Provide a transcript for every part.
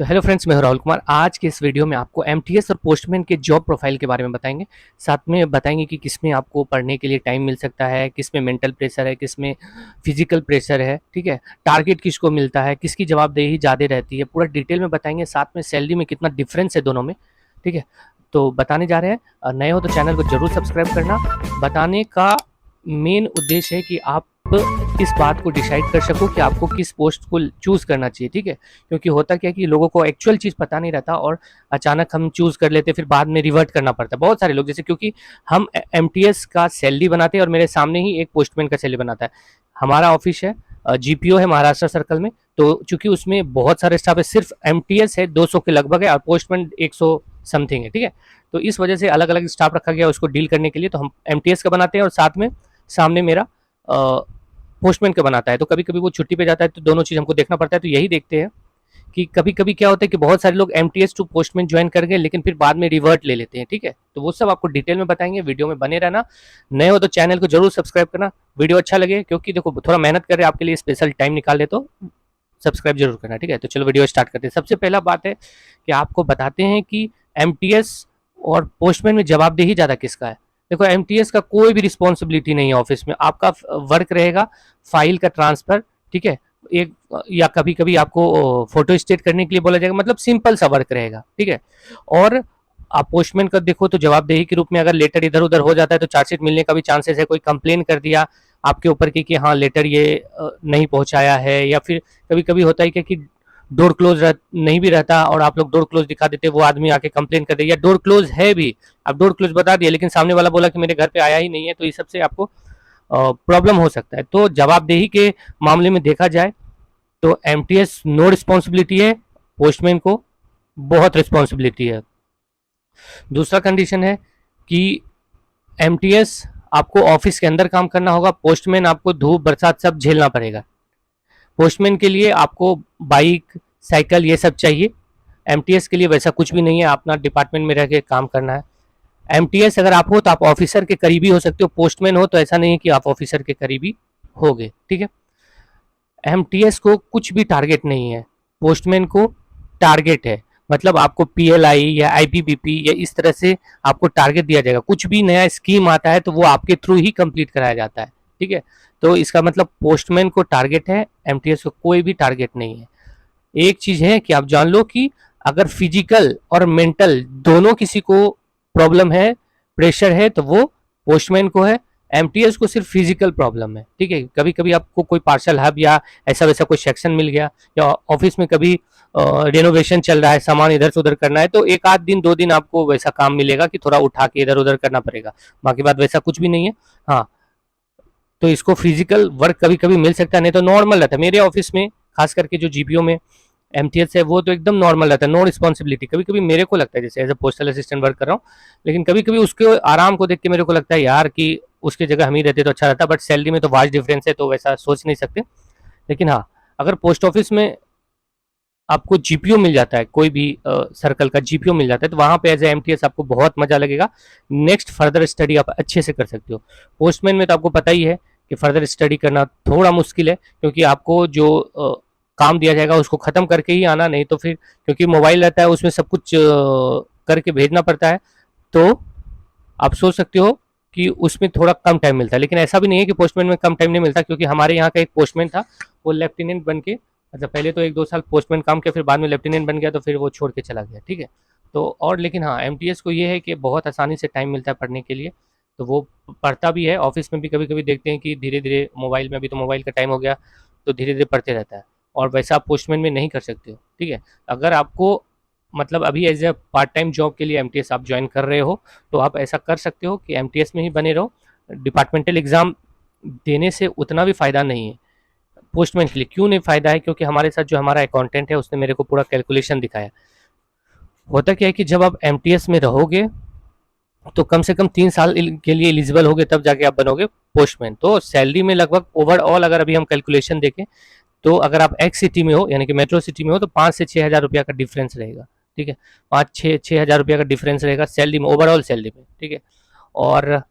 तो hello friends, मैं हूं राहुल कुमार। आज के इस वीडियो में आपको एमटीएस और पोस्टमैन के जॉब प्रोफाइल के बारे में बताएंगे। साथ में बताएंगे कि किसमें आपको पढ़ने के लिए टाइम मिल सकता है, किसमें मेंटल प्रेशर है, किसमें फिजिकल प्रेशर है, ठीक है। टारगेट किसको मिलता है, किसकी जवाबदेही ज़्यादा रहती है, पूरा डिटेल में बताएंगे। साथ में सैलरी में कितना डिफरेंस है दोनों में, ठीक है। तो बताने जा रहे हैं। नए हो तो चैनल को जरूर सब्सक्राइब करना। बताने का मेन उद्देश्य है कि आप इस बात को डिसाइड कर सको कि आपको किस पोस्ट को चूज़ करना चाहिए, ठीक है। क्योंकि होता क्या है कि लोगों को एक्चुअल चीज़ पता नहीं रहता और अचानक हम चूज़ कर लेते, फिर बाद में रिवर्ट करना पड़ता है। बहुत सारे लोग जैसे, क्योंकि हम एमटीएस का सैलरी बनाते हैं और मेरे सामने ही एक पोस्टमैन का सैलरी बनाता है। हमारा ऑफिस है, जीपीओ है महाराष्ट्र सर्कल में। तो चूंकि उसमें बहुत सारे स्टाफ है, सिर्फ एमटीएस है 200 के लगभग है और पोस्टमैन 100 समथिंग है, ठीक है। तो इस वजह से अलग अलग स्टाफ रखा गया उसको डील करने के लिए। तो हम एमटीएस का बनाते हैं और साथ में सामने मेरा पोस्टमैन का बनाता है। तो कभी कभी वो छुट्टी पे जाता है तो दोनों चीज़ हमको देखना पड़ता है। तो यही देखते हैं कि कभी कभी क्या होता है कि बहुत सारे लोग एमटीएस टू पोस्टमैन ज्वाइन कर गए लेकिन फिर बाद में रिवर्ट ले लेते हैं, ठीक है। तो वो सब आपको डिटेल में बताएंगे, वीडियो में बने रहना। नए हो तो चैनल को जरूर सब्सक्राइब करना। वीडियो अच्छा लगे, क्योंकि देखो थोड़ा मेहनत कर रहे हैं आपके लिए, स्पेशल टाइम निकाल ले तो सब्सक्राइब जरूर करना, ठीक है। तो चलो वीडियो स्टार्ट करते हैं। सबसे पहला बात है कि आपको बताते हैं कि एमटीएस और पोस्टमैन में जवाबदेही ज़्यादा किसका है। देखो, एमटीएस का कोई भी रिस्पॉन्सिबिलिटी नहीं है ऑफिस में। आपका वर्क रहेगा फाइल का ट्रांसफर, ठीक है। एक या कभी कभी आपको फोटो स्टेट करने के लिए बोला जाएगा, मतलब सिंपल सा वर्क रहेगा, ठीक है। और आप पोस्टमैन का देखो तो जवाबदेही के रूप में अगर लेटर इधर उधर हो जाता है तो चार्जशीट मिलने का भी चांसेस है। कोई कंप्लेन कर दिया आपके ऊपर कि हाँ लेटर ये नहीं पहुंचाया है, या फिर कभी कभी होता है कि डोर क्लोज नहीं भी रहता और आप लोग डोर क्लोज दिखा देते, वो आदमी आके कंप्लेन कर दे, या डोर क्लोज है भी, आप डोर क्लोज बता दिए लेकिन सामने वाला बोला कि मेरे घर पे आया ही नहीं है, तो इस सबसे आपको प्रॉब्लम हो सकता है। तो जवाबदेही के मामले में देखा जाए तो एमटीएस नो रिस्पॉन्सिबिलिटी है, पोस्टमैन को बहुत रिस्पॉन्सिबिलिटी है। दूसरा कंडीशन है कि एमटीएस आपको ऑफिस के अंदर काम करना होगा, पोस्टमैन आपको धूप बरसात सब झेलना पड़ेगा। पोस्टमैन के लिए आपको बाइक साइकिल ये सब चाहिए, एमटीएस के लिए वैसा कुछ भी नहीं है, अपना डिपार्टमेंट में रह के काम करना है। एमटीएस अगर आप हो तो आप ऑफिसर के करीबी हो सकते हो, पोस्टमैन हो तो ऐसा नहीं है कि आप ऑफिसर के करीबी होगे, ठीक है। एमटीएस को कुछ भी टारगेट नहीं है, पोस्टमैन को टारगेट है। मतलब आपको पीएलआई या आईपीपीपी या इस तरह से आपको टारगेट दिया जाएगा। कुछ भी नया स्कीम आता है तो वो आपके थ्रू ही कंप्लीट कराया जाता है, ठीक है। तो इसका मतलब पोस्टमैन को टारगेट है, एमटीएस को कोई भी टारगेट नहीं है। एक चीज है कि आप जान लो कि अगर फिजिकल और मेंटल दोनों किसी को प्रॉब्लम है, प्रेशर है, तो वो पोस्टमैन को है। एमटीएस को सिर्फ फिजिकल प्रॉब्लम है, ठीक है। कभी कभी आपको कोई पार्सल हब या ऐसा वैसा कोई सेक्शन मिल गया, या ऑफिस में कभी रेनोवेशन चल रहा है, सामान इधर से उधर करना है, तो एक आध दिन 2 दिन आपको वैसा काम मिलेगा कि थोड़ा उठा के इधर उधर करना पड़ेगा। बाकी बात वैसा कुछ भी नहीं है। हाँ, तो इसको फिजिकल वर्क कभी कभी मिल सकता है, नहीं तो नॉर्मल रहता है। मेरे ऑफिस में खास करके जो जीपीओ में एमटीएस है वो तो एकदम नॉर्मल रहता है, नो रिस्पॉन्सिबिलिटी। कभी कभी मेरे को लगता है जैसे as a postal assistant work कर रहा हूँ, लेकिन कभी कभी उसके आराम को देख के मेरे को लगता है यार कि उसकी जगह हम ही रहते तो अच्छा रहता। बट सैलरी में तो वास्ट डिफरेंस है, तो वैसा सोच नहीं सकते। लेकिन हाँ, अगर पोस्ट ऑफिस में आपको जीपीओ मिल जाता है, कोई भी सर्कल का जीपीओ मिल जाता है, तो वहाँ पे एज ए एमटीएस आपको बहुत मजा लगेगा। नेक्स्ट फर्दर स्टडी आप अच्छे से कर सकते हो। पोस्टमैन में तो आपको पता ही है कि फर्दर स्टडी करना थोड़ा मुश्किल है, क्योंकि आपको जो काम दिया जाएगा उसको ख़त्म करके ही आना, नहीं तो फिर क्योंकि मोबाइल रहता है उसमें सब कुछ करके भेजना पड़ता है। तो आप सोच सकते हो कि उसमें थोड़ा कम टाइम मिलता है, लेकिन ऐसा भी नहीं है कि पोस्टमैन में कम टाइम नहीं मिलता। क्योंकि हमारे यहाँ का एक पोस्टमैन था, वो लेफ्टिनेंट बन के, अच्छा पहले तो 1-2 साल पोस्टमैन काम किया, फिर बाद में लेफ्टिनेंट बन गया, तो फिर वो छोड़ के चला गया, ठीक है। तो और लेकिन हाँ, एमटीएस को ये है कि बहुत आसानी से टाइम मिलता है पढ़ने के लिए, तो वो पढ़ता भी है। ऑफिस में भी कभी कभी देखते हैं कि धीरे धीरे मोबाइल में, अभी तो मोबाइल का टाइम हो गया, तो धीरे धीरे पढ़ते रहता है। और वैसा आप पोस्टमैन में नहीं कर सकते हो, ठीक है। अगर आपको मतलब अभी as a part time job के लिए एमटीएस आप ज्वाइन कर रहे हो, तो आप ऐसा कर सकते हो कि एमटीएस में ही बने रहो। डिपार्टमेंटल एग्ज़ाम देने से उतना भी फ़ायदा नहीं है पोस्टमैन के लिए। क्यों नहीं फ़ायदा है? क्योंकि हमारे साथ जो हमारा अकाउंटेंट है उसने मेरे को पूरा कैलकुलेशन दिखाया। होता क्या है कि जब आप एमटीएस में रहोगे तो कम से कम 3 साल के लिए एलिजिबल होगे, तब जाके आप बनोगे पोस्टमैन। तो सैलरी में लगभग ओवरऑल अगर अभी हम कैलकुलेशन देखें, तो अगर आप एक्स सिटी में हो यानी कि मेट्रो सिटी में हो, तो 5 से 6 हज़ार रुपया का डिफरेंस रहेगा, ठीक है। 5-6 हज़ार रुपया का डिफरेंस रहेगा सैलरी में, ओवरऑल सैलरी में, ठीक है। और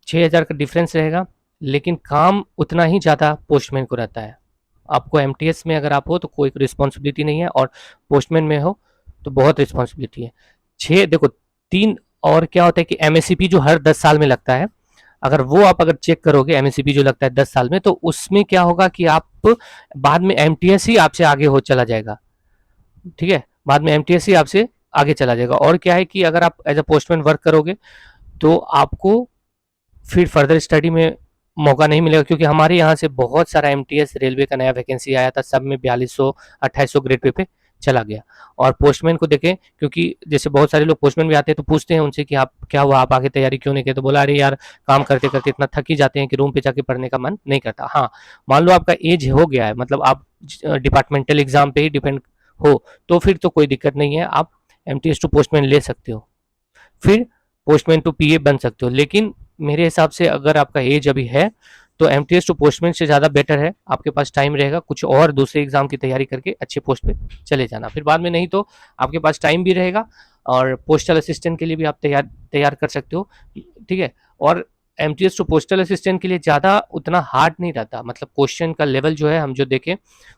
6 हज़ार का डिफरेंस रहेगा, लेकिन काम उतना ही ज़्यादा पोस्टमैन को रहता है। आपको एमटीएस में अगर आप हो तो कोई रिस्पॉन्सिबिलिटी नहीं है, और पोस्टमैन में हो तो बहुत रिस्पॉन्सिबिलिटी है। 6 देखो 3 और क्या होता है कि एमएससीपी जो हर 10 साल में लगता है, अगर वो आप अगर चेक करोगे एमएससीपी जो लगता है 10 साल में, तो उसमें क्या होगा कि आप बाद में एमटीएस ही आपसे आगे हो चला जाएगा। ठीक है, बाद में एमटीएस ही आपसे आगे चला जाएगा। और क्या है कि अगर आप एज अ पोस्टमैन वर्क करोगे तो आपको फिर फर्दर स्टडी में मौका नहीं मिलेगा, क्योंकि हमारे यहाँ से बहुत सारा एमटीएस रेलवे का नया वैकेंसी आया था, सब में 4200 2800 ग्रेड पे चला गया। और पोस्टमैन को देखें, क्योंकि जैसे बहुत सारे लोग पोस्टमैन भी आते हैं तो पूछते हैं उनसे कि आप क्या हुआ, आप आगे तैयारी क्यों नहीं किए, तो बोला अरे यार काम करते करते इतना थक ही जाते हैं कि रूम पे जाके पढ़ने का मन नहीं करता। हाँ, मान लो आपका एज हो गया है, मतलब आप डिपार्टमेंटल एग्जाम पे ही डिपेंड हो, तो फिर तो कोई दिक्कत नहीं है, आप एमटीएस टू पोस्टमैन ले सकते हो, फिर पोस्टमैन टू पीए बन सकते हो। लेकिन मेरे हिसाब से अगर आपका एज अभी है तो एमटीएस टू पोस्टमैन से ज़्यादा बेटर है, आपके पास टाइम रहेगा कुछ और दूसरे एग्जाम की तैयारी करके अच्छे पोस्ट पे चले जाना, फिर बाद में नहीं तो आपके पास टाइम भी रहेगा और पोस्टल असिस्टेंट के लिए भी आप तैयार तैयार कर सकते हो। ठीक है, और एमटीएस टू पोस्टल असिस्टेंट के लिए ज़्यादा उतना हार्ड नहीं रहता, मतलब क्वेश्चन का लेवल जो है हम जो देखें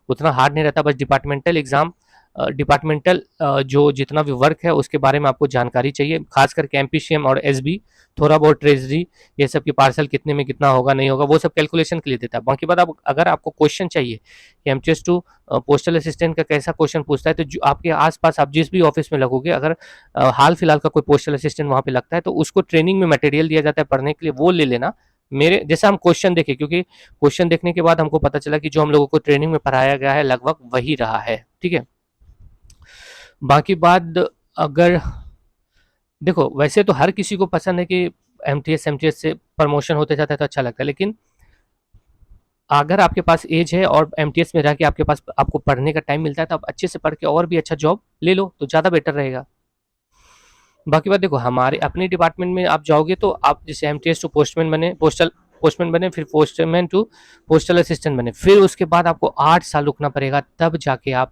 उतना हार्ड नहीं रहता, बस डिपार्टमेंटल एग्जाम डिपार्टमेंटल जो जितना भी वर्क है उसके बारे में आपको जानकारी चाहिए, खास करके एमपीसीएम और एसबी, थोड़ा बहुत ट्रेजरी, ये सब की पार्सल कितने में कितना होगा नहीं होगा वो सब कैलकुलेशन के लिए देता है। बाकी बात आप अगर आपको क्वेश्चन चाहिए कि एमटीएस टू पोस्टल असिस्टेंट का कैसा क्वेश्चन पूछता है, तो जो आपके आसपास आप जिस भी ऑफिस में लगोगे, अगर हाल फिलहाल का कोई पोस्टल असिस्टेंट वहाँ पे लगता है तो उसको ट्रेनिंग में मटेरियल दिया जाता है पढ़ने के लिए, वो ले लेना। मेरे जैसा हम क्वेश्चन देखे, क्योंकि क्वेश्चन देखने के बाद हमको पता चला कि जो हम लोगों को ट्रेनिंग में पढ़ाया गया है लगभग वही रहा है। ठीक है, बाकी बात अगर देखो वैसे तो हर किसी को पसंद है कि एमटीएस से प्रमोशन होते जाता है तो अच्छा लगता है, लेकिन अगर आपके पास एज है और एमटीएस में रह के आपके पास आपको पढ़ने का टाइम मिलता है तो आप अच्छे से पढ़ के और भी अच्छा जॉब ले लो तो ज़्यादा बेटर रहेगा। बाकी बात देखो हमारे अपने डिपार्टमेंट में आप जाओगे तो आप जैसे एमटीएस टू पोस्टमैन बने, पोस्टमैन बने, फिर पोस्टमैन टू पोस्टल असिस्टेंट बने, फिर उसके बाद आपको 8 साल रुकना पड़ेगा, तब जाके आप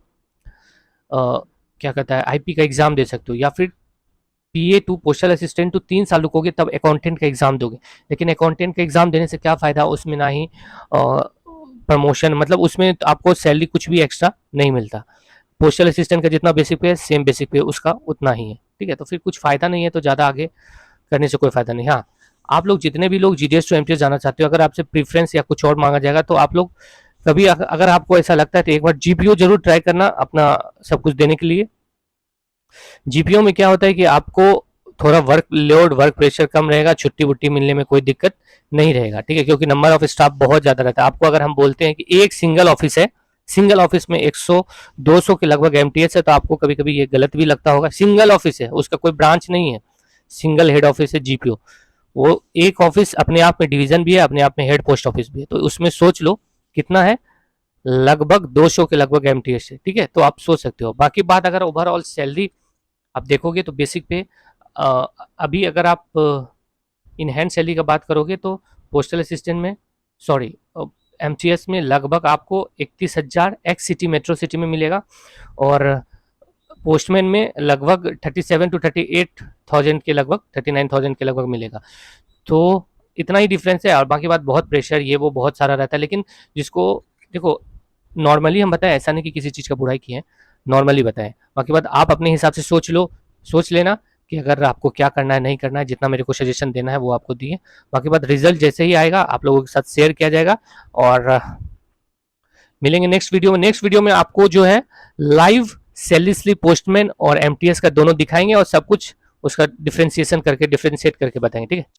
क्या कहता है आईपी का एग्जाम दे सकते हो, या फिर पीए टू पोस्टल असिस्टेंट टू 3 साल रुकोगे तब अकाउंटेंट का एग्जाम दोगे। लेकिन अकाउंटेंट का एग्जाम देने से क्या फायदा, उसमें ना ही प्रमोशन, मतलब उसमें तो आपको सैलरी कुछ भी एक्स्ट्रा नहीं मिलता, पोस्टल असिस्टेंट का जितना बेसिक पे है सेम बेसिक पे उसका उतना ही है। ठीक है, तो फिर कुछ फायदा नहीं है, तो ज़्यादा आगे करने से कोई फायदा नहीं। हाँ, आप लोग जितने भी लोग जीडीएस टू एमटीएस जाना चाहते हो, अगर आपसे प्रीफरेंस या कुछ और मांगा जाएगा तो आप लोग कभी अगर आपको ऐसा लगता है तो एक बार जीपीओ जरूर ट्राई करना अपना सब कुछ देने के लिए। जीपीओ में क्या होता है कि आपको थोड़ा वर्क लोड वर्क प्रेशर कम रहेगा, छुट्टी वुट्टी मिलने में कोई दिक्कत नहीं रहेगा। ठीक है, क्योंकि नंबर ऑफ स्टाफ बहुत ज़्यादा रहता है। आपको अगर हम बोलते हैं कि एक सिंगल ऑफिस है, सिंगल ऑफिस में 100 200 के लगभग एमटीएस है, तो आपको कभी कभी ये गलत भी लगता होगा, सिंगल ऑफिस है, उसका कोई ब्रांच नहीं है, सिंगल हेड ऑफिस है जीपीओ। वो एक ऑफिस अपने आप में डिवीजन भी है, अपने आप में हेड पोस्ट ऑफिस भी है, तो उसमें सोच लो कितना है, लगभग 200 के लगभग एमटीएस है। ठीक है, तो आप सोच सकते हो। बाकी बात अगर ओवरऑल सैलरी आप देखोगे तो बेसिक पे अभी अगर आप इन हैंड सैलरी का बात करोगे तो पोस्टल असिस्टेंट में सॉरी एमटीएस में लगभग आपको 31,000 एक्स सिटी मेट्रो सिटी में मिलेगा, और पोस्टमैन में लगभग 37 to 38,000 के लगभग 39,000 के लगभग मिलेगा। तो इतना ही डिफरेंस है, और बाकी बात बहुत प्रेशर ये वो बहुत सारा रहता है। लेकिन जिसको देखो नॉर्मली हम बताएं, ऐसा नहीं कि किसी चीज़ का बुराई की है, नॉर्मली बताएं। बाकी बात आप अपने हिसाब से सोच लो, सोच लेना कि अगर आपको क्या करना है नहीं करना है, जितना मेरे को सजेशन देना है वो आपको दिए। बाकी बात रिजल्ट जैसे ही आएगा आप लोगों के साथ शेयर किया जाएगा, और मिलेंगे नेक्स्ट वीडियो में। नेक्स्ट वीडियो में आपको जो है लाइव सैलरी स्लिप पोस्टमैन और एमटीएस का दोनों दिखाएंगे, और सब कुछ उसका डिफ्रेंशिएशन करके डिफ्रेंशिएट करके बताएंगे। ठीक है।